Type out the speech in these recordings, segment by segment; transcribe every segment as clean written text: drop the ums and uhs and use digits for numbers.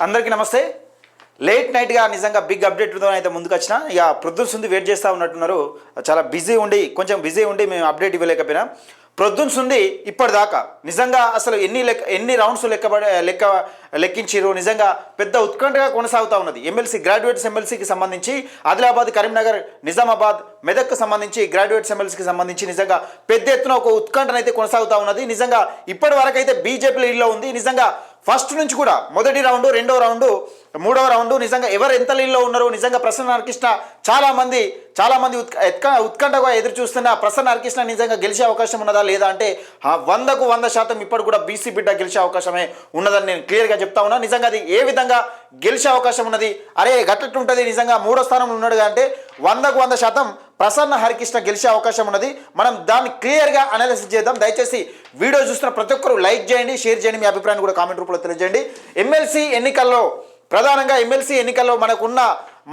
అందరికీ నమస్తే. లేట్ నైట్గా నిజంగా బిగ్ అప్డేట్తో అయితే ముందుకు వచ్చిన. ఇక ప్రొద్దున్సుంది వెయిట్ చేస్తూ ఉన్నట్టున్నారు. చాలా కొంచెం బిజీ ఉండి మేము అప్డేట్ ఇవ్వలేకపోయినా. ప్రొద్దున్సుంది ఇప్పటిదాకా నిజంగా అసలు ఎన్ని రౌండ్స్ లెక్కించారు. నిజంగా పెద్ద ఉత్కంఠగా కొనసాగుతూ ఉన్నది. గ్రాడ్యుయేట్స్ ఎమ్మెల్సీకి సంబంధించి ఆదిలాబాద్, కరీంనగర్, నిజామాబాద్, మెదక్కు సంబంధించి గ్రాడ్యుయేట్స్ ఎమ్మెల్సీకి సంబంధించి నిజంగా పెద్ద ఎత్తున ఒక ఉత్కంఠన అయితే కొనసాగుతూ ఉన్నది. నిజంగా ఇప్పటి వరకు అయితే బీజేపీ లీడ్లో ఉంది. నిజంగా ఫస్ట్ నుంచి కూడా మొదటి రౌండ్, రెండో రౌండ్, మూడవ రౌండ్ నిజంగా ఎవరు ఎంత లీడ్లో ఉన్నారో నిజంగా ప్రసన్న హరికృష్ణ చాలా మంది ఉత్కంఠగా ఎదురు చూస్తున్న ప్రసన్న హరికృష్ణ నిజంగా గెలిచే అవకాశం ఉన్నదా లేదా అంటే 100కు 100% ఇప్పటి కూడా బీసీ బిడ్డ గెలిచే అవకాశమే ఉన్నదని నేను క్లియర్గా చెప్తా ఉన్నా. నిజంగా అది ఏ విధంగా గెలిచే అవకాశం ఉన్నది, అరే గట్టట్టు ఉంటుంది, నిజంగా మూడో స్థానంలో ఉన్నాడు అంటే 100కు 100% ప్రసన్న హరికృష్ణ గెలిచే అవకాశం ఉన్నది. మనం దాన్ని క్లియర్గా అనాలిసిస్ చేద్దాం. దయచేసి వీడియో చూస్తున్న ప్రతి ఒక్కరు లైక్ చేయండి, షేర్ చేయండి, మీ అభిప్రాయాన్ని కూడా కామెంట్ రూపంలో తెలియజేయండి. ప్రధానంగా ఎమ్మెల్సీ ఎన్నికల్లో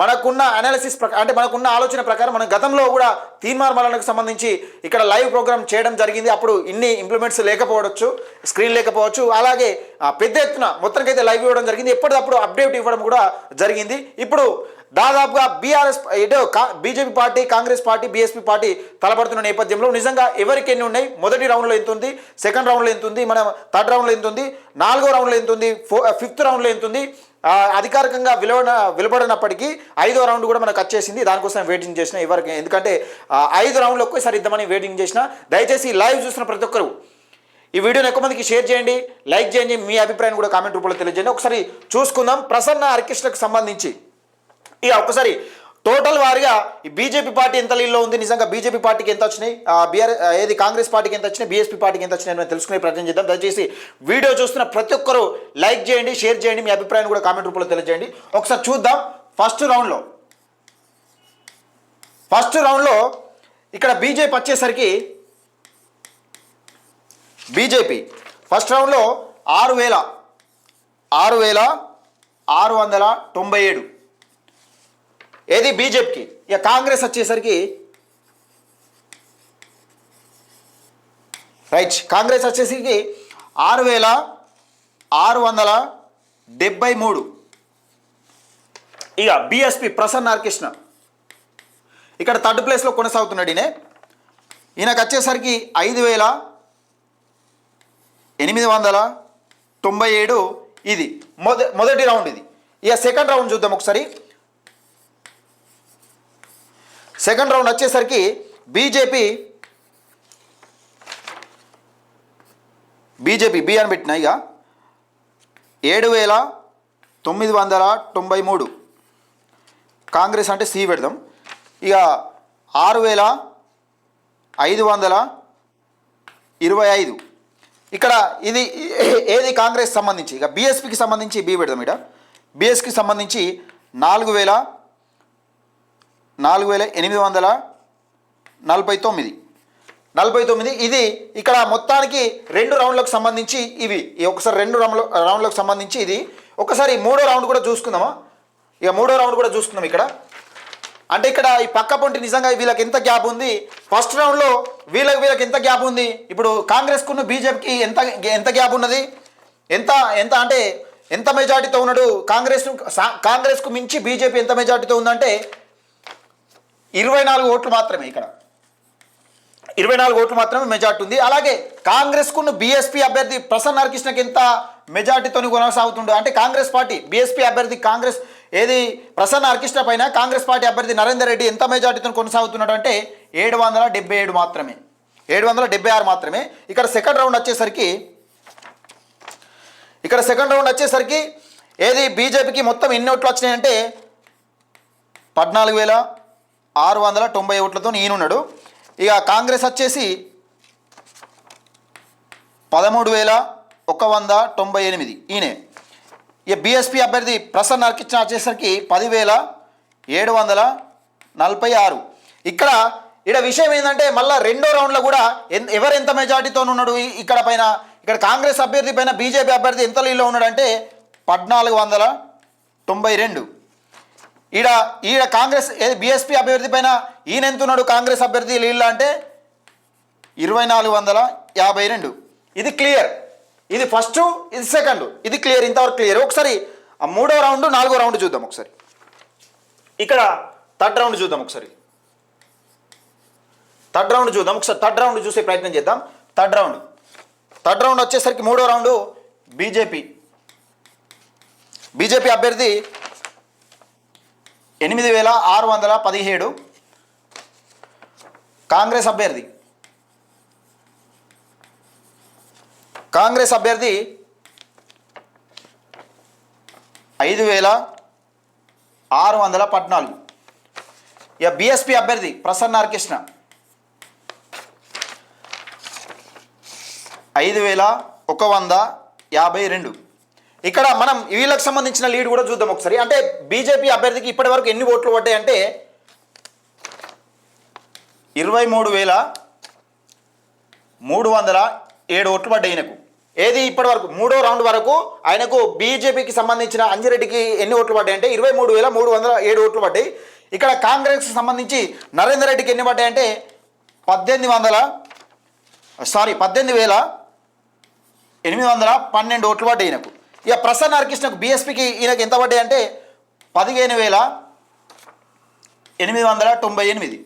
మనకున్న అనాలిసిస్ అంటే మనకున్న ఆలోచన ప్రకారం మనం గతంలో కూడా తీర్మానాలకు సంబంధించి ఇక్కడ లైవ్ ప్రోగ్రామ్ చేయడం జరిగింది. అప్పుడు ఇన్ని ఇంప్లిమెంట్స్ లేకపోవచ్చు, స్క్రీన్ లేకపోవచ్చు, అలాగే పెద్ద ఎత్తున మొత్తానికైతే లైవ్ ఇవ్వడం జరిగింది. ఎప్పటికప్పుడు అప్డేట్ ఇవ్వడం కూడా జరిగింది. ఇప్పుడు దాదాపుగా BJP party, Congress party, BSP party తలపడుతున్న నేపథ్యంలో నిజంగా ఎవరికి ఎన్ని ఉన్నాయి, మొదటి రౌండ్లో ఎంత ఉంది, సెకండ్ రౌండ్లో ఎంత ఉంది, మన థర్డ్ రౌండ్లో ఎంత ఉంది, నాలుగో రౌండ్లో ఎంత ఉంది, ఫిఫ్త్ రౌండ్లో ఎంత ఉంది, అధికారికంగా వెలువడినప్పటికీ 5వ రౌండ్ కూడా మనకు వచ్చేసింది. దానికోసం వెయిటింగ్ చేసిన ఎవరికి, ఎందుకంటే 5 రౌండ్లో ఒక్కసారి ఇద్దామని వెయిటింగ్ చేసిన. దయచేసి లైవ్ చూస్తున్న ప్రతి ఒక్కరు ఈ వీడియోని ఎక్కువ మందికి షేర్ చేయండి, లైక్ చేయండి, మీ అభిప్రాయాన్ని కూడా కామెంట్ రూపంలో తెలియజేయండి. ఒకసారి చూసుకుందాం ప్రసన్న హరికృష్ణకు సంబంధించి. ఇక ఒకసారి టోటల్ వారిగా ఈ బీజేపీ పార్టీ ఎంత లీడ్లో ఉంది, నిజంగా బీజేపీ పార్టీకి ఎంత వచ్చినాయి, కాంగ్రెస్ పార్టీకి ఎంత వచ్చినాయి, బీఎస్పీ పార్టీకి ఎంత వచ్చినాయి తెలుసుకునే ప్రయత్నం చేద్దాం. దయచేసి వీడియో చూస్తున్న ప్రతి ఒక్కరూ లైక్ చేయండి, షేర్ చేయండి, మీ అభిప్రాయాన్ని కూడా కామెంట్ రూపంలో తెలియజేయండి. ఒకసారి చూద్దాం. ఫస్ట్ రౌండ్లో ఇక్కడ బీజేపీ వచ్చేసరికి ఫస్ట్ రౌండ్లో 6,697 ఏది బీజేపీకి. ఇక కాంగ్రెస్ వచ్చేసరికి కాంగ్రెస్ వచ్చేసరికి 6,673. ఇక బీఎస్పీ ప్రసన్న హరికృష్ణ ఇక్కడ థర్డ్ ప్లేస్లో కొనసాగుతున్నాడు. ఈయనకు వచ్చేసరికి 5,897. ఇది మొదటి రౌండ్. ఇది ఇక సెకండ్ రౌండ్ చూద్దాం ఒకసారి. సెకండ్ రౌండ్ వచ్చేసరికి బీజేపీ బి అని పెట్టిన ఇక 7,993. కాంగ్రెస్ అంటే సి పెడదాం. ఇక 6,525. ఇక్కడ ఇది ఏది కాంగ్రెస్ సంబంధించి. ఇక బీఎస్పీకి సంబంధించి బి పెడదాం. ఇక్కడ బీఎస్పీకి సంబంధించి 4,849. ఇది ఇక్కడ మొత్తానికి 2 రౌండ్లకు సంబంధించి ఇవి. ఒకసారి 2 రౌండ్లకు సంబంధించి ఇది. ఒకసారి మూడో రౌండ్ కూడా చూసుకుందామా. ఇక మూడో రౌండ్ కూడా చూసుకుందాం. ఇక్కడ అంటే ఇక్కడ ఈ పక్క పొంటి నిజంగా వీళ్ళకి ఎంత గ్యాప్ ఉంది, ఫస్ట్ రౌండ్లో వీళ్ళకి ఎంత గ్యాప్ ఉంది, ఇప్పుడు కాంగ్రెస్కున్న బీజేపీకి ఎంత గ్యాప్ ఉన్నది, ఎంత అంటే ఎంత మెజార్టీతో ఉన్నాడు. కాంగ్రెస్కు మించి బీజేపీ ఎంత మెజార్టీతో ఉందంటే 24 ఓట్లు మాత్రమే. ఇక్కడ 24 ఓట్లు మాత్రమే మెజార్టీ ఉంది. అలాగే కాంగ్రెస్కున్న బీఎస్పీ అభ్యర్థి ప్రసన్న హరికృష్ణకి ఎంత మెజార్టీతో కొనసాగుతుండో అంటే కాంగ్రెస్ పార్టీ బీఎస్పీ అభ్యర్థి ప్రసన్న హరికృష్ణ పైన కాంగ్రెస్ పార్టీ అభ్యర్థి నరేందర్ రెడ్డి ఎంత మెజార్టీతో కొనసాగుతున్నాడు అంటే 777 మాత్రమే, 776 మాత్రమే. ఇక్కడ సెకండ్ రౌండ్ వచ్చేసరికి ఏది బీజేపీకి మొత్తం ఎన్ని ఓట్లు వచ్చినాయంటే 14,690 ఓట్లతో ఈయనున్నాడు. ఇక కాంగ్రెస్ వచ్చేసి 13,198 ఈయనే. ఇక బీఎస్పీ అభ్యర్థి ప్రసన్న హరికృష్ణ వచ్చేసరికి 10,746. ఇక్కడ విషయం ఏంటంటే మళ్ళీ రెండో రౌండ్లో కూడా ఎవరు ఎంత మెజార్టీతో ఉన్నాడు ఇక్కడ కాంగ్రెస్ అభ్యర్థి పైన బీజేపీ అభ్యర్థి ఎంత లీడ్లో ఉన్నాడంటే 1,492. ఈడ కాంగ్రెస్ బీఎస్పీ అభ్యర్థి పైన ఈయన ఎంత ఉన్నాడు కాంగ్రెస్ అభ్యర్థి లీడ్లో అంటే 2,452. ఇది క్లియర్. ఇది ఫస్ట్, ఇది సెకండ్, ఇది క్లియర్, ఇంతవరకు క్లియర్. ఒకసారి ఆ మూడో రౌండ్ నాలుగో రౌండ్ చూద్దాం ఒకసారి. ఇక్కడ థర్డ్ రౌండ్ చూద్దాం ఒకసారి. థర్డ్ రౌండ్ చూసే ప్రయత్నం చేద్దాం. థర్డ్ రౌండ్ వచ్చేసరికి మూడో రౌండ్ బీజేపీ అభ్యర్థి 8617. కాంగ్రెస్ అభ్యర్థి 5614. ఇక బీఎస్పీ అభ్యర్థి ప్రసన్న హరికృష్ణ 5152. ఇక్కడ మనం వీళ్ళకి సంబంధించిన లీడ్ కూడా చూద్దాం ఒకసారి. అంటే బీజేపీ అభ్యర్థికి ఇప్పటి వరకు ఎన్ని ఓట్లు పడ్డాయి అంటే 23,307 ఓట్లు పడ్డాయి ఈయనకు. ఏది ఇప్పటి వరకు మూడో రౌండ్ వరకు ఆయనకు బీజేపీకి సంబంధించిన అంజిరెడ్డికి ఎన్ని ఓట్లు పడ్డాయి అంటే 23,307 ఓట్లు పడ్డాయి. ఇక్కడ కాంగ్రెస్కి సంబంధించి నరేందర్ రెడ్డికి ఎన్ని పడ్డాయి అంటే 18,812 ఓట్లు పడ్డాయి ఈయనకు. ఇక ప్రసన్న హరికృష్ణకు బీఎస్పీకి ఈయనకు ఎంత పడ్డాయి అంటే 15,898.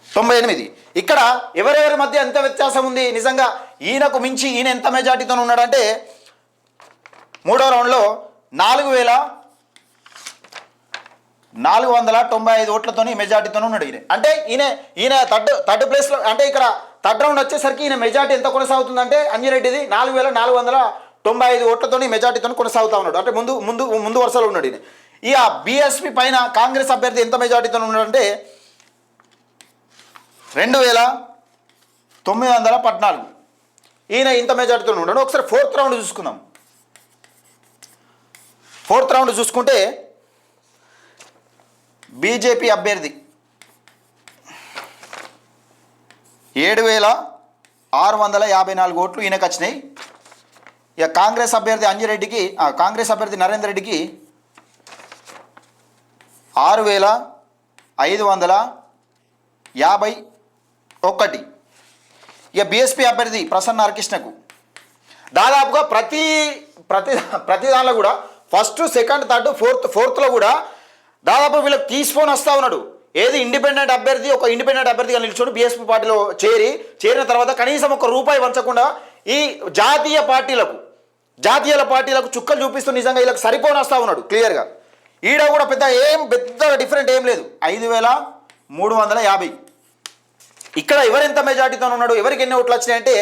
98. ఇక్కడ ఎవరెవరి మధ్య ఎంత వ్యత్యాసం ఉంది నిజంగా. ఈయనకు మించి ఈయన ఎంత మెజార్టీతో ఉన్నాడంటే మూడో రౌండ్లో 4,495 ఓట్లతో మెజార్టీతో ఉన్నాడు ఈయన. అంటే ఈయన థర్డ్ ప్లేస్లో. అంటే ఇక్కడ థర్డ్ రౌండ్ వచ్చేసరికి ఈయన మెజార్టీ ఎంత కొనసాగుతుందంటే అంజిరెడ్డిది 4,495 ఓట్లతో మెజార్టీతో కొనసాగుతూ ఉన్నాడు. అంటే ముందు వరుసలో ఉన్నాడు ఈయన. ఇక బీఎస్పీ పైన కాంగ్రెస్ అభ్యర్థి ఎంత మెజార్టీతో ఉన్నాడంటే 2,914. ఈయన ఇంత మెజార్టీతో ఉన్నాడు. ఒకసారి ఫోర్త్ రౌండ్ చూసుకుందాం. ఫోర్త్ రౌండ్ చూసుకుంటే బీజేపీ అభ్యర్థి 7,654 ఓట్లు ఈయనకు వచ్చినాయి. ఇక కాంగ్రెస్ అభ్యర్థి నరేందర్ రెడ్డికి 6,551. ఇక బీఎస్పీ అభ్యర్థి ప్రసన్న హరికృష్ణకు దాదాపుగా ప్రతి దానిలో కూడా ఫస్ట్, సెకండ్, థర్డ్, ఫోర్త్లో కూడా దాదాపు వీళ్ళకి తీసుకొని వస్తూ ఉన్నాడు. ఏది ఒక ఇండిపెండెంట్ అభ్యర్థిగా నిల్చొని బీఎస్పీ పార్టీలో చేరిన తర్వాత కనీసం ₹1 వంచకుండా ఈ జాతీయ పార్టీలకు చుక్కలు చూపిస్తూ నిజంగా వీళ్ళకి సరిపోని వస్తూ ఉన్నాడు క్లియర్గా. ఈడ కూడా పెద్ద డిఫరెంట్ ఏం లేదు. 5,350. ఇక్కడ ఎవరెంత మెజార్టీతో ఉన్నాడు, ఎవరికి ఎన్ని ఓట్లు వచ్చినాయంటే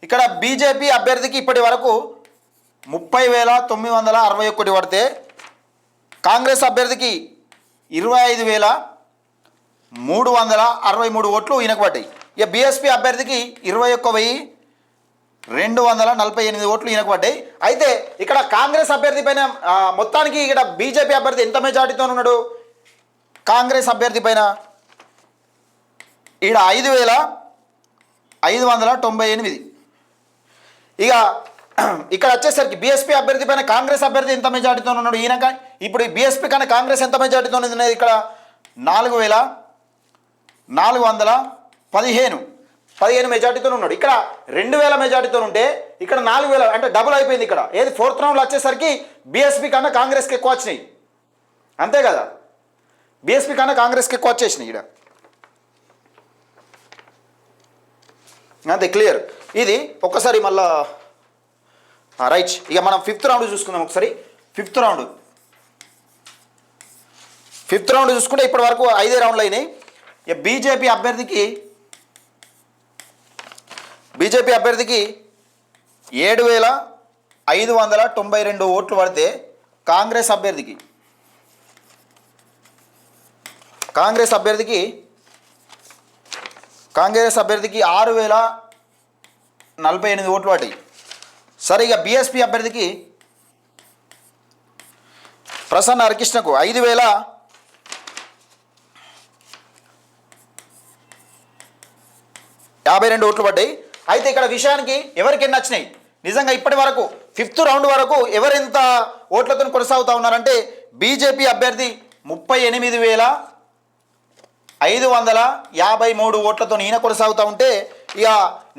ఇక్కడ బీజేపీ అభ్యర్థికి ఇప్పటి వరకు 30,961 పడితే కాంగ్రెస్ అభ్యర్థికి 25,363 ఓట్లు ఈయనకు పడ్డాయి. ఇక బీఎస్పీ అభ్యర్థికి 21,248 ఓట్లు ఈయనకు పడ్డాయి. అయితే ఇక్కడ కాంగ్రెస్ అభ్యర్థి పైన మొత్తానికి ఇక్కడ బీజేపీ అభ్యర్థి ఎంత మెజార్టీతో ఉన్నాడు కాంగ్రెస్ అభ్యర్థి పైన ఈడ 5,598. ఇక ఇక్కడ వచ్చేసరికి బీఎస్పీ అభ్యర్థి పైన కాంగ్రెస్ అభ్యర్థి ఎంత మెజార్టీతో ఉన్నాడు ఈయన. ఇప్పుడు బీఎస్పీ కన్నా కాంగ్రెస్ ఎంత మెజార్టీతో ఉంది ఇక్కడ 4,415 మెజార్టీతో ఉన్నాడు. ఇక్కడ 2,000 మెజార్టీతో ఉంటే ఇక్కడ 4,000 అంటే డబుల్ అయిపోయింది. ఇక్కడ ఏది ఫోర్త్ రౌండ్లో వచ్చేసరికి బీఎస్పీ కన్నా కాంగ్రెస్కి ఎక్కువ వచ్చినాయి. అంతే కదా, బీఎస్పీ కన్నా కాంగ్రెస్కి ఎక్కువ వచ్చేసినాయి ఇక్కడ. అంతే క్లియర్. ఇది ఒక్కసారి మళ్ళా రైట్. ఇక మనం ఫిఫ్త్ రౌండ్ చూసుకుందాం ఒకసారి. ఫిఫ్త్ రౌండ్ చూసుకుంటే ఇప్పటి వరకు 5 రౌండ్లు అయినాయి. ఇక బీజేపీ అభ్యర్థికి 7,592 ఓట్లు పడితే కాంగ్రెస్ అభ్యర్థికి 6,048 ఓట్లు పడ్డాయి. సరే, ఇక బీఎస్పీ అభ్యర్థికి ప్రసన్న హరికృష్ణకు 5,052 ఓట్లు పడ్డాయి. అయితే ఇక్కడ విషయానికి ఎవరికి ఎన్ని వచ్చినాయి నిజంగా ఇప్పటి వరకు ఫిఫ్త్ రౌండ్ వరకు ఎవరెంత ఓట్లతో కొనసాగుతూ ఉన్నారంటే బీజేపీ అభ్యర్థి 38,553 ఓట్లతో ఈయన కొనసాగుతూ ఉంటే ఇక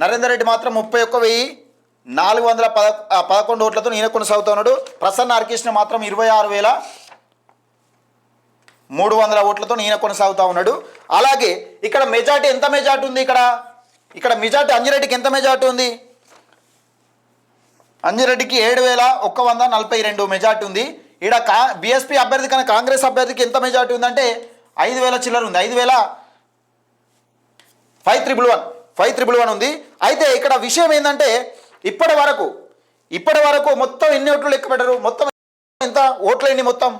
నరేందర్ రెడ్డి మాత్రం 31,411 ఓట్లతో ఈయన కొనసాగుతూ ఉన్నాడు. ప్రసన్న హరికృష్ణ మాత్రం 26,300 ఓట్లతో ఈయన కొనసాగుతూ ఉన్నాడు. అలాగే ఇక్కడ మెజార్టీ ఎంత మెజార్టీ ఉంది? ఇక్కడ మెజార్టీ అంజిరెడ్డికి ఎంత మెజార్టీ ఉంది? అంజిరెడ్డికి 7,142 మెజార్టీ ఉంది. ఇక్కడ బీఎస్పీ అభ్యర్థి కన్నా కాంగ్రెస్ అభ్యర్థికి ఎంత మెజార్టీ ఉందంటే 5,000 చిల్లర ఉంది. 5,511 ఉంది. అయితే ఇక్కడ విషయం ఏంటంటే ఇప్పటి వరకు మొత్తం ఎన్ని ఓట్లు లెక్క పెట్టరు, మొత్తం ఎంత ఓట్లైంది, మొత్తం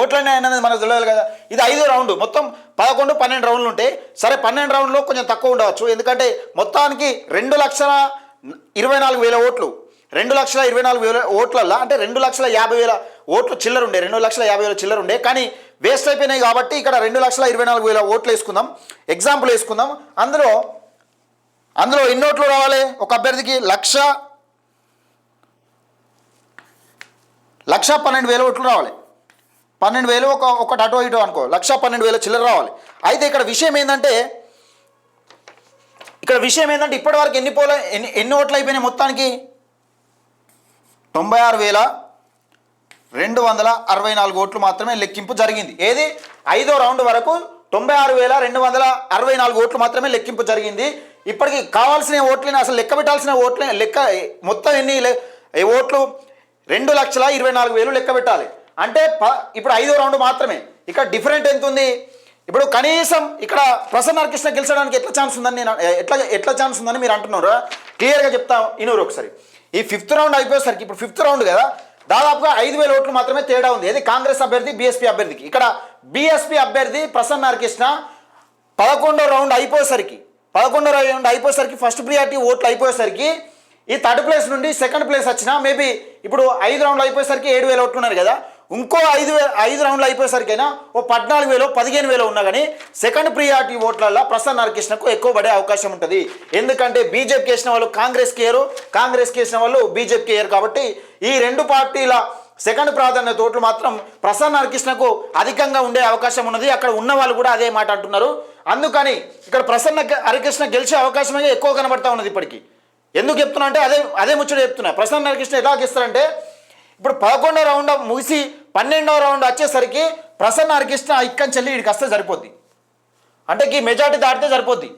ఓట్లైనా అనేది మనకు తెలియదు కదా. ఇది 5వ రౌండ్, మొత్తం 11-12 రౌండ్లు ఉంటాయి. సరే 12 రౌండ్లో కొంచెం తక్కువ ఉండవచ్చు, ఎందుకంటే మొత్తానికి 2,24,000 ఓట్లు, 2,24,000 ఓట్లల్లో అంటే 2,50,000 ఓట్లు చిల్లర ఉండే, 2,50,000 చిల్లర ఉండే, కానీ వేస్ట్ అయిపోయినాయి. కాబట్టి ఇక్కడ 2,24,000 ఓట్లు వేసుకుందాం, ఎగ్జాంపుల్ వేసుకుందాం. అందులో ఎన్ని ఓట్లు రావాలి? ఒక అభ్యర్థికి 1,12,000 ఓట్లు రావాలి. 12,000 ఒకటి అటో ఇటో అనుకో, 1,12,000 చిల్లర రావాలి. అయితే ఇక్కడ విషయం ఏంటంటే ఇప్పటివరకు ఎన్ని ఓట్లు అయిపోయినాయి? మొత్తానికి 96,264 ఓట్లు మాత్రమే లెక్కింపు జరిగింది. ఏది 5వ రౌండ్ వరకు 96,264 ఓట్లు మాత్రమే లెక్కింపు జరిగింది. ఇప్పటికి కావాల్సిన ఓట్లని అసలు లెక్క పెట్టాల్సిన మొత్తం ఎన్ని ఓట్లు? 2,24,000 లెక్క పెట్టాలి. అంటే ఇప్పుడు 5వ రౌండ్ మాత్రమే. ఇక్కడ డిఫరెంట్ ఎంత ఉంది? ఇప్పుడు కనీసం ఇక్కడ ప్రసన్న హరికృష్ణ గెలిచడానికి ఎట్లా ఛాన్స్ ఉందని మీరు అంటున్నారు. క్లియర్గా చెప్తా ఇనూరు ఒకసారి. ఈ 5th రౌండ్ అయిపోయేసరికి, ఇప్పుడు 5th రౌండ్ కదా, దాదాపుగా 5,000 ఓట్లు మాత్రమే తేడా ఉంది. అది కాంగ్రెస్ అభ్యర్థి బీఎస్పీ అభ్యర్థికి. ఇక్కడ బీఎస్పీ అభ్యర్థి ప్రసన్న హరికృష్ణ 11వ రౌండ్ అయిపోయేసరికి ఫస్ట్ ప్రియారిటీ ఓట్లు అయిపోయేసరికి ఈ 3rd ప్లేస్ నుండి 2nd ప్లేస్ వచ్చినా మేబీ ఇప్పుడు 5 రౌండ్లు అయిపోయేసరికి 7,000 ఓట్లు ఉన్నారు కదా, ఇంకో 5 రౌండ్లు అయిపోయేసరికైనా ఓ 14,000 15,000 ఉన్నా కానీ 2nd ప్రియారిటీ ఓట్లలో ప్రసన్న హరికృష్ణకు ఎక్కువ పడే అవకాశం ఉంటుంది. ఎందుకంటే బీజేపీకి వేసిన వాళ్ళు కాంగ్రెస్కి వేసిన వాళ్ళు బీజేపీకి వేయరు. కాబట్టి ఈ 2 పార్టీల 2nd ప్రాధాన్యత ఓట్లు మాత్రం ప్రసన్న హరికృష్ణకు అధికంగా ఉండే అవకాశం ఉన్నది. అక్కడ ఉన్న వాళ్ళు కూడా అదే మాట అంటున్నారు. అందుకని ఇక్కడ ప్రసన్న హరికృష్ణ గెలిచే అవకాశమే ఎక్కువ కనబడతా ఉన్నది ఇప్పటికీ. ఎందుకు చెప్తున్నా అంటే అదే ముచ్చట చెప్తున్నా. ప్రసన్న హరికృష్ణ ఎలా గెలుస్తారంటే ఇప్పుడు 11వ రౌండ్ ముగిసి 12వ రౌండ్ వచ్చేసరికి ప్రసన్న హరికృష్ణ ఇక్కడి చెల్లి ఇక్కడికి వస్తే సరిపోద్ది. అంటే ఈ మెజార్టీ దాటితే సరిపోద్ది.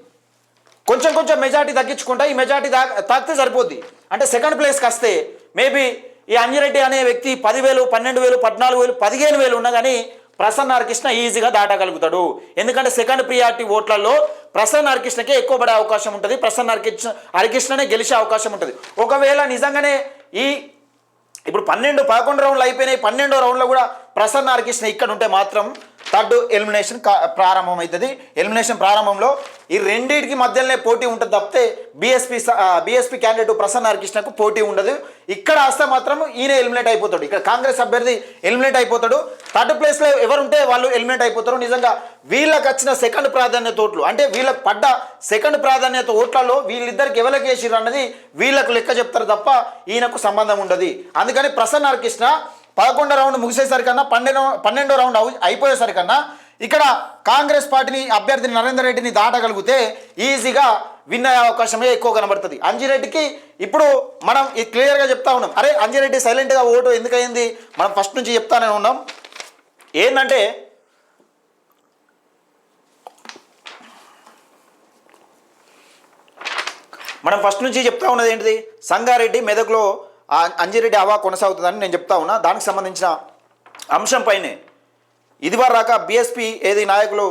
కొంచెం మెజార్టీ తగ్గించుకుంటా ఈ మెజార్టీ తాకితే సరిపోద్ది. అంటే 2nd ప్లేస్కి వస్తే మేబీ ఈ అంజిరెడ్డి అనే వ్యక్తి 10,000 12,000 14,000 15,000 ఉన్నా కానీ ప్రసన్న హరికృష్ణ ఈజీగా దాటగలుగుతాడు. ఎందుకంటే 2nd ప్రియారిటీ ఓట్లలో ప్రసన్న హరికృష్ణకే ఎక్కువ పడే అవకాశం ఉంటుంది. ప్రసన్న హరికృష్ణనే గెలిచే అవకాశం ఉంటుంది. ఒకవేళ నిజంగానే ఇప్పుడు 11 రౌండ్లు అయిపోయినాయి, 12వ రౌండ్లో కూడా ప్రసన్న హరికృష్ణ ఇక్కడ ఉంటే మాత్రం 3rd ఎలిమినేషన్ ప్రారంభం అవుతుంది. ఎలిమినేషన్ ప్రారంభంలో ఈ రెండింటికి మధ్యలోనే పోటీ ఉంటుంది తప్పితే బీఎస్పీ క్యాండిడేట్ ప్రసన్న హరికృష్ణకు పోటీ ఉండదు. ఇక్కడ వస్తే మాత్రం ఈయన ఎలిమినేట్ అయిపోతాడు. ఇక్కడ కాంగ్రెస్ అభ్యర్థి ఎలిమినేట్ అయిపోతాడు. 3rd ప్లేస్లో ఎవరుంటే వాళ్ళు ఎలిమినేట్ అయిపోతారు. నిజంగా వీళ్ళకి వచ్చిన 2nd ప్రాధాన్యత ఓట్లు అంటే వీళ్ళకి పడ్డ 2nd ప్రాధాన్యత ఓట్లలో వీళ్ళిద్దరికి ఎవరికి వేసిర్రు అన్నది వీళ్ళకు లెక్క చెప్తారు తప్ప ఈయనకు సంబంధం ఉండదు. అందుకని ప్రసన్న హరికృష్ణ 11వ రౌండ్ ముగిసేసరికన్నా 12వ రౌండ్ అయిపోయేసరికన్నా ఇక్కడ కాంగ్రెస్ పార్టీని అభ్యర్థిని నరేందర్ రెడ్డిని దాటగలిగితే ఈజీగా విన్ అయ్యే అవకాశమే ఎక్కువ కనబడుతుంది. అంజిరెడ్డికి ఇప్పుడు మనం క్లియర్గా చెప్తా ఉన్నాం. అరే అంజిరెడ్డి సైలెంట్గా ఓటు ఎందుకయింది మనం ఫస్ట్ నుంచి చెప్తానే ఉన్నాం. ఏంటంటే మనం ఫస్ట్ నుంచి చెప్తా ఉన్నది ఏంటిది, సంగారెడ్డి మెదక్లో అంజిరెడ్డి హవా కొనసాగుతుందని నేను చెప్తా ఉన్నా. దానికి సంబంధించిన అంశంపైనే ఇదివరక బీఎస్పీ నాయకులు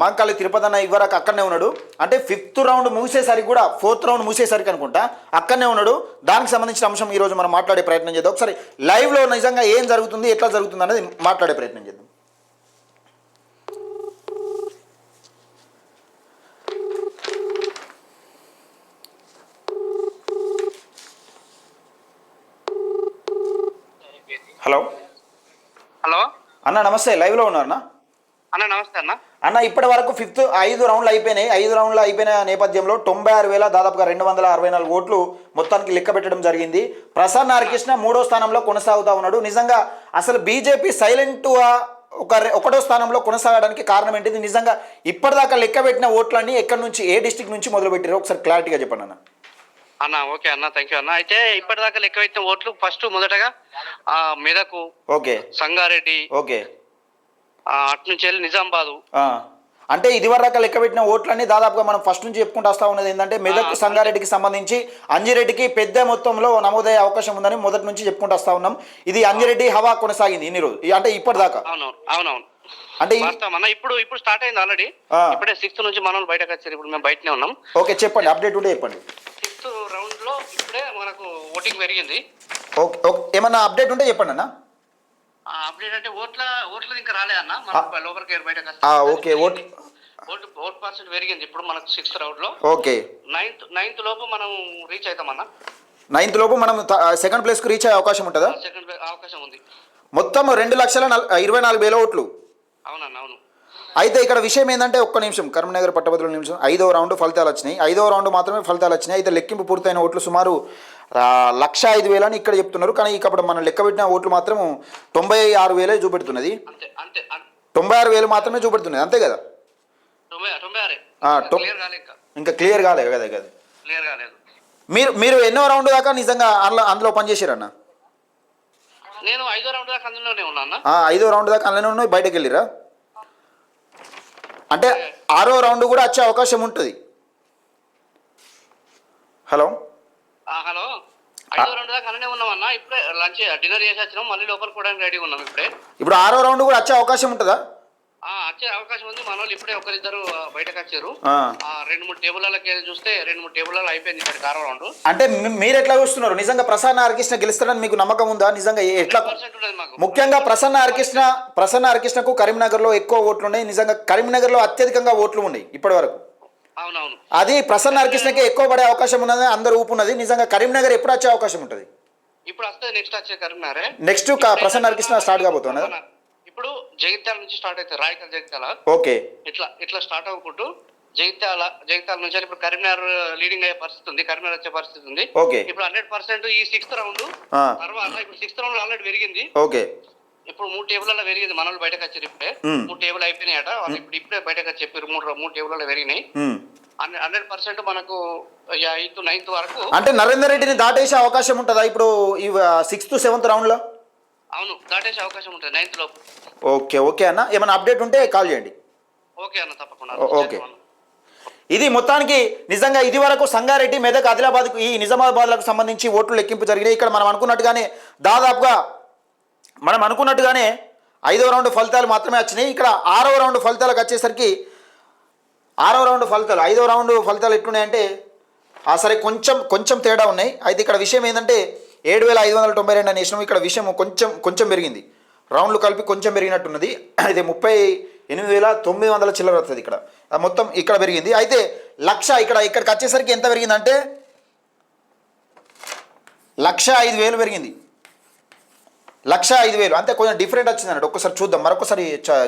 మాంకాళి తిరుపతి అన్న ఇదివరకు అక్కడనే ఉన్నాడు. అంటే 5th రౌండ్ ముగిసేసరికి కూడా 4th రౌండ్ ముగిసేసరికి అనుకుంటా అక్కడనే ఉన్నాడు. దానికి సంబంధించిన అంశం ఈరోజు మనం మాట్లాడే ప్రయత్నం చేద్దాం. ఒకసారి లైవ్లో నిజంగా ఏం జరుగుతుంది, ఎట్లా జరుగుతుంది అనేది మాట్లాడే ప్రయత్నం చేద్దాం. హలో అన్న, నమస్తే. లైవ్లో ఉన్నారన్నా? అన్న నమస్తే అన్న. అన్న ఇప్పటి వరకు 5 రౌండ్లు అయిపోయినాయి. 5 రౌండ్లు అయిపోయిన నేపథ్యంలో 96,000 దాదాపుగా 264 ఓట్లు మొత్తానికి లెక్క పెట్టడం జరిగింది. ప్రసన్న హరికృష్ణ 3వ స్థానంలో కొనసాగుతూ ఉన్నాడు. నిజంగా అసలు బీజేపీ సైలెంట్గా ఒకటో స్థానంలో కొనసాగడానికి కారణం ఏంటిది? నిజంగా ఇప్పటిదాకా లెక్క పెట్టిన ఓట్లన్నీ ఎక్కడి నుంచి, ఏ డిస్టిక్ నుంచి మొదలు పెట్టారో ఒకసారి క్లారిటీగా చెప్పండి అన్న. అన్న ఓకే అన్న, థ్యాంక్ యూ అన్న. అయితే ఇప్పటిదాకా లెక్క పెట్టిన ఓట్లు ఫస్ట్ మొదటగా మెదకు, ఓకే, సంగారెడ్డి, ఓకే, అటు నుంచి వెళ్ళి నిజామాబాదు. అంటే ఇదివరకు లెక్క పెట్టిన ఓట్లన్నీ దాదాపుగా మనం ఫస్ట్ నుంచి చెప్పుకుంటూ వస్తూ ఉన్నది ఏంటంటే మెదక్ సంగారెడ్డికి సంబంధించి అంజిరెడ్డికి పెద్ద మొత్తంలో నమోదయ్యే అవకాశం ఉందని మొదటి నుంచి చెప్పుకుంటూ వస్తూ ఉన్నాం. ఇది అంజిరెడ్డి హవా కొనసాగింది ఇన్ని రోజు, అంటే ఇప్పటిదాకా. అవునవును. అంటే ఇప్పుడు స్టార్ట్ అయింది ఆల్రెడీ. ఇప్పుడే 6th నుంచి మనం బయటకు వచ్చారు. ఇప్పుడు మేము బయటనే ఉన్నాం. ఓకే, చెప్పండి, అప్డేట్ ఉంటే చెప్పండి. 6th రౌండ్ లో ఇప్పుడే మనకు ఓటింగ్ పెరిగింది. ఓకే, ఓకే, ఏమన్నా అప్డేట్ ఉంటే చెప్పండి అన్న. అప్డేట్ అంటే ఓట్ల ఇంకా రాలే అన్న, మన లోపలికి బయటకు ఓకే, ఓట్ పర్సెంట్ పెరిగింది ఇప్పుడు మనకు 6th రౌండ్ లో. ఓకే, 9th లోపు మనం రీచ్ అవుతామన్న. 9th లోపు మనం సెకండ్ ప్లేస్ కు రీచ్ అయ్యే అవకాశం ఉంటుందా? సెకండ్ అవకాశం ఉంది. మొత్తం 2,24,000 ఓట్లు. అవునన్న, అవును. అయితే ఇక్కడ విషయం ఏంటంటే, ఒక్క నిమిషం, కరీంనగర్ పట్టభద్రుల నిమిషం, 5వ రౌండ్ ఫలితాలు వచ్చినాయి. 5వ రౌండ్ మాత్రమే ఫలితాలు వచ్చినాయి. అయితే లెక్కింపు పూర్తయిన ఓట్లు సుమారు 1,05,000 అని ఇక్కడ చెప్తున్నారు. కానీ ఇక్కడ మనం లెక్క పెట్టిన ఓట్లు మాత్రం 96,000 చూపెడుతున్నది. 96,000 మాత్రమే చూపెడుతున్నది, అంతే కదా? ఇంకా క్లియర్ కాలేదు కదా. మీరు ఎన్నో రౌండ్ దాకా నిజంగా అందులో పనిచేసారన్న? నేను 5వ రౌండ్ దాకా అందులోనే ఉన్నా. 5వ రౌండ్ దాకా అందులోనే ఉన్నాయి, బయటకు వెళ్ళిరా? అంటే 6వ రౌండ్ కూడా వచ్చే అవకాశం ఉంటుంది. హలో, 5వ రౌండ్ దాకా అలానే ఉన్నామన్నా. ఇప్పుడే లంచ్ డిన్నర్ చేసి వచ్చినాం, మళ్ళీ లోపలికి కూడా రెడీగా ఉన్నాం. ఇప్పుడు 6వ రౌండ్ కూడా వచ్చే అవకాశం ఉంటుందా? వచ్చే అవకాశం ఉంది. మన వాళ్ళు ఇప్పుడే ఒకరిద్దరు బయటకు వచ్చారు. 2-3 టేబుల్లకి చూస్తే 2-3 టేబుల్లలో అయిపోయింది ఇక్కడ 6వ రౌండ్. అంటే మీరు ఎట్లా చూస్తున్నారు? నిజంగా ప్రసన్న హరికృష్ణ గెలుస్తాడని మీకు నమ్మకం ఉందా? నిజంగా ఎట్లా? ముఖ్యంగా ప్రసన్న హరికృష్ణకు కరీంనగర్లో ఎక్కువ ఓట్లు ఉన్నాయి. నిజంగా కరీంనగర్లో అత్యధికంగా ఓట్లు ఉన్నాయి ఇప్పటి వరకు. అవునవును, అది ప్రసన్న హరికృష్ణకి ఎక్కువ పడే అవకాశం ఉన్నది, అందరూ ఊపున్నది. నిజంగా కరీంనగర్ ఎప్పుడు వచ్చే అవకాశం ఉంటుంది? ఇప్పుడు వస్తే నెక్స్ట్ వచ్చే కరీంనగర్. నెక్స్ట్ ప్రసన్న హరికృష్ణ స్టార్ట్ కాబోతున్నా. ఇప్పుడు జగిత్యాల నుంచి స్టార్ట్ అవుతుంది, రాయకల్ జగిత్యాల. ఓకే, ఇట్లా స్టార్ట్ అవ్వకుంటూ జగిత్యాల నుంచి ఇప్పుడు కరీంనగర్ లీడింగ్ అయ్యే పరిస్థితి ఉంది, కరీంనగర్ వచ్చే పరిస్థితి ఉంది. ఓకే, ఇప్పుడు 100% ఈ 6th రౌండ్ తర్వాత ఇప్పుడు 6th రౌండ్ ఆల్రెడీ పెరిగింది. ఓకే, ఇప్పుడు 3 టేబుల్లో పెరిగింది. మన వాళ్ళు బయటకు వచ్చారు ఇప్పుడే. 3 టేబుల్ అయిపోయినాయట, వాళ్ళు ఇప్పుడే బయటకు వచ్చి చెప్పారు. 3 టేబుల్లో పెరిగినాయి. 100% మనకు 8th 9th వరకు. అంటే నరేందర్ రెడ్డిని దాటేసే అవకాశం ఉంటుందా ఇప్పుడు ఈ 6th 7th రౌండ్ లో? అవును, దాటేసే అవకాశం ఉంటుంది 9th లోపు. ఓకే, ఓకే అన్న, ఏమైనా అప్డేట్ ఉంటే కాల్ చేయండి. ఓకే అన్న, తప్పకుండా. ఓకే, ఇది మొత్తానికి నిజంగా ఇది వరకు సంగారెడ్డి, మెదక్, ఆదిలాబాద్, ఈ నిజామాబాద్లకు సంబంధించి ఓట్లు లెక్కింపు జరిగినాయి. ఇక్కడ మనం అనుకున్నట్టుగానే దాదాపుగా 5వ రౌండ్ ఫలితాలు మాత్రమే వచ్చినాయి. ఇక్కడ 6వ రౌండ్ ఫలితాలకు వచ్చేసరికి 6వ రౌండ్ ఫలితాలు 5వ రౌండ్ ఫలితాలు ఎట్లున్నాయంటే సరే కొంచెం తేడా ఉన్నాయి. అయితే ఇక్కడ విషయం ఏంటంటే 7,592 అని వేసినాం. ఇక్కడ విషయం కొంచెం పెరిగింది, రౌండ్లు కలిపి కొంచెం పెరిగినట్టున్నది. అయితే 38,900 చిల్లర వస్తుంది ఇక్కడ, మొత్తం ఇక్కడ పెరిగింది. అయితే ఇక్కడికి వచ్చేసరికి ఎంత పెరిగిందంటే 1,05,000 పెరిగింది. 1,05,000 అంతే, కొంచెం డిఫరెంట్ వచ్చింది అన్నట్టు. ఒక్కసారి చూద్దాం, మరొకసారి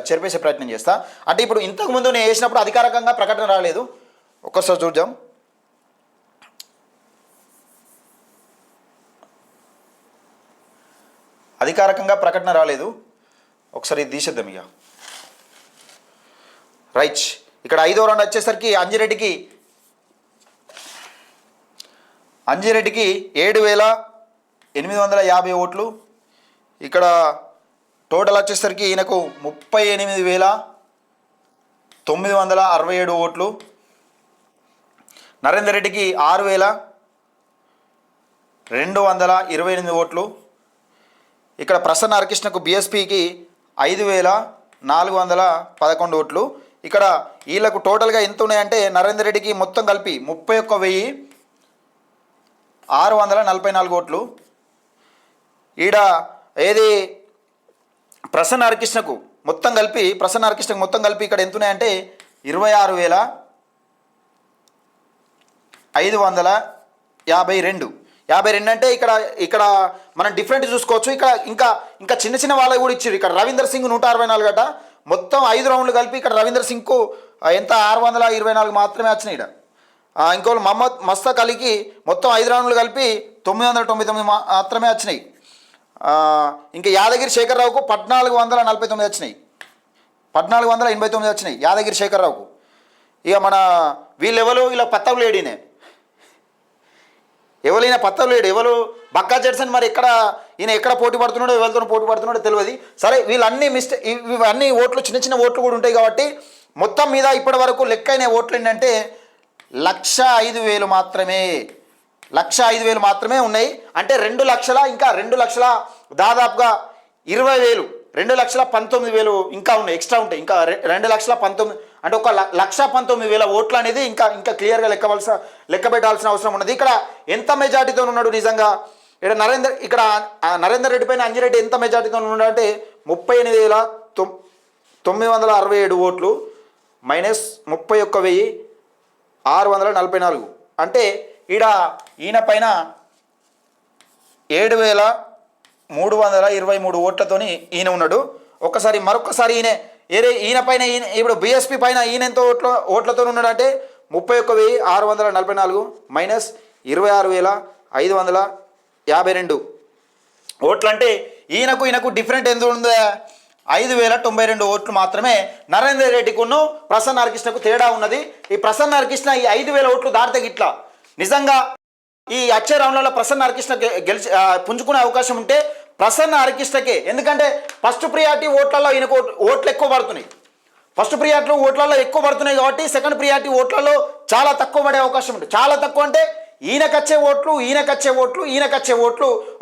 చెరిపేసే ప్రయత్నం చేస్తా. అంటే ఇప్పుడు ఇంతకుముందు నేను వేసినప్పుడు అధికారికంగా ప్రకటన రాలేదు, ఒక్కసారి చూద్దాం. అధికారికంగా ప్రకటన రాలేదు, ఒకసారి ఇది తీసేద్దాం ఇక. రైట్, ఇక్కడ 5వ రౌండ్ వచ్చేసరికి అంజిరెడ్డికి 7,850 ఓట్లు. ఇక్కడ టోటల్ వచ్చేసరికి ఈయనకు 38,967 ఓట్లు. నరేందర్ రెడ్డికి 6,228 ఓట్లు. ఇక్కడ ప్రసన్న హరికృష్ణకు బీఎస్పీకి 5,411 ఓట్లు. ఇక్కడ వీళ్ళకు టోటల్గా ఎంత ఉన్నాయంటే నరేందర్ రెడ్డికి మొత్తం కలిపి 31,644 ఓట్లు. ఈడ ఏది ప్రసన్న హరికృష్ణకు మొత్తం కలిపి ఇక్కడ ఎంత ఉన్నాయంటే 26,552 అంటే ఇక్కడ మనం డిఫరెంట్ చూసుకోవచ్చు. ఇంకా చిన్న వాళ్ళకి కూడా ఇచ్చారు. ఇక్కడ రవీందర్ సింగ్ 164 అట. మొత్తం 5 రౌండ్లు కలిపి ఇక్కడ రవీందర్ సింగ్కు ఎంత 624 మాత్రమే వచ్చినాయి. ఇక్కడ ఇంకోళ్ళు మహమ్మద్ మస్తక్ అలీకి మొత్తం 5 రౌండ్లు కలిపి 999 మాత్రమే వచ్చినాయి. ఇంకా యాదగిరి శేఖర్ రావుకు 1,449 వచ్చినాయి. 1489 వచ్చినాయి యాదగిరి శేఖరరావుకు. ఇక మన వీళ్ళెవరు ఇలా పత్తవు లేడీనే, ఎవరైనా పత్తవు లేడు, ఎవరు బక్కా జడ్సన్. మరి ఈయన ఎక్కడ పోటీ పడుతున్నాడో ఎవరితో పోటీ పడుతున్నాడో తెలియదు. సరే వీళ్ళన్నీ ఇవన్నీ ఓట్లు చిన్న చిన్న ఓట్లు కూడా ఉంటాయి కాబట్టి మొత్తం మీద ఇప్పటి వరకు లెక్కైన ఓట్లు ఏంటంటే 1,05,000 మాత్రమే. 1,05,000 మాత్రమే ఉన్నాయి. అంటే 2 లక్షల ఇంకా 2 లక్షల దాదాపుగా 20,000 2,19,000 ఇంకా ఉన్నాయి, ఎక్స్ట్రా ఉంటాయి. ఇంకా 2,19,000 అంటే ఒక 1,19,000 ఓట్లు అనేది ఇంకా క్లియర్గా లెక్క పెట్టాల్సిన అవసరం ఉన్నది. ఇక్కడ ఎంత మెజార్టీతో ఉన్నాడు నిజంగా ఇక్కడ నరేందర్ రెడ్డి పైన అంజిరెడ్డి ఎంత మెజార్టీతో ఉన్నాడు అంటే 38,967 ఓట్లు మైనస్ 31,644. అంటే ఈయన పైన 7,323 ఓట్లతోని ఈయన ఉన్నాడు. మరొకసారి ఈయన పైన ఇప్పుడు బీఎస్పీ పైన ఈయన ఎంత ఓట్లతో ఉన్నాడు అంటే 31,644 మైనస్ 26,552 ఓట్లు. అంటే ఈయనకు డిఫరెంట్ ఎంత ఉందా? 5,092 ఓట్లు మాత్రమే నరేందర్ రెడ్డికును ప్రసన్న హరికృష్ణకు తేడా ఉన్నది. ఈ ప్రసన్న హరికృష్ణ ఈ 5,000 ఓట్లు దాటితే గిట్లా నిజంగా ఈ వచ్చే రౌండ్లలో ప్రసన్న హరికృష్ణ పుంజుకునే అవకాశం ఉంటే ప్రసన్న హరికృష్ణకే. ఎందుకంటే ఫస్ట్ ప్రియారిటీ ఓట్లలో ఈయనకు ఓట్లు ఎక్కువ పడుతున్నాయి. ఫస్ట్ ప్రియారిటీ ఓట్లలో ఎక్కువ పడుతున్నాయి కాబట్టి సెకండ్ ప్రియారిటీ ఓట్లలో చాలా తక్కువ పడే అవకాశం ఉంటుంది. చాలా తక్కువ అంటే ఈయనకచ్చే ఓట్లు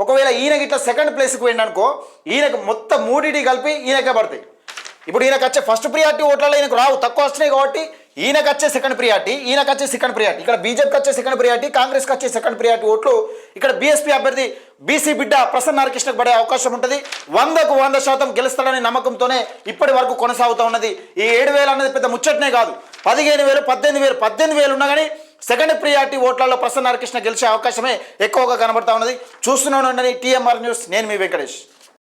ఒకవేళ ఈయనకి ఇట్లా సెకండ్ ప్లేస్కి పోయిందనుకో ఈయనకు మొత్తం మూడింటి కలిపి ఈయనకే పడతాయి. ఇప్పుడు ఈయనకచ్చే ఫస్ట్ ప్రియారిటీ ఓట్లలో ఈయనకు రావు, తక్కువ వస్తున్నాయి కాబట్టి ఈయనకచ్చే సెకండ్ ప్రియారిటీ, ఇక్కడ బీజేపీకి వచ్చే సెకండ్ ప్రియారిటీ, కాంగ్రెస్కి వచ్చే సెకండ్ ప్రియారిటీ ఓట్లు ఇక్కడ బీఎస్పీ అభ్యర్థి బీసీ బిడ్డ ప్రసన్న హరికృష్ణకు పడే అవకాశం ఉంటుంది. 100% గెలుస్తాడనే నమ్మకంతోనే ఇప్పటి వరకు కొనసాగుతూ ఉన్నది. ఈ 7,000 అనేది పెద్ద ముచ్చటనే కాదు. 15,000 18,000 ఉన్నా కానీ సెకండ్ ప్రియారిటీ ఓట్లలో ప్రసన్న హరికృష్ణ గెలిచే అవకాశమే ఎక్కువగా కనబడతా ఉన్నది. చూస్తూనే ఉండండి TMR న్యూస్. నేను మీ వెంకటేష్.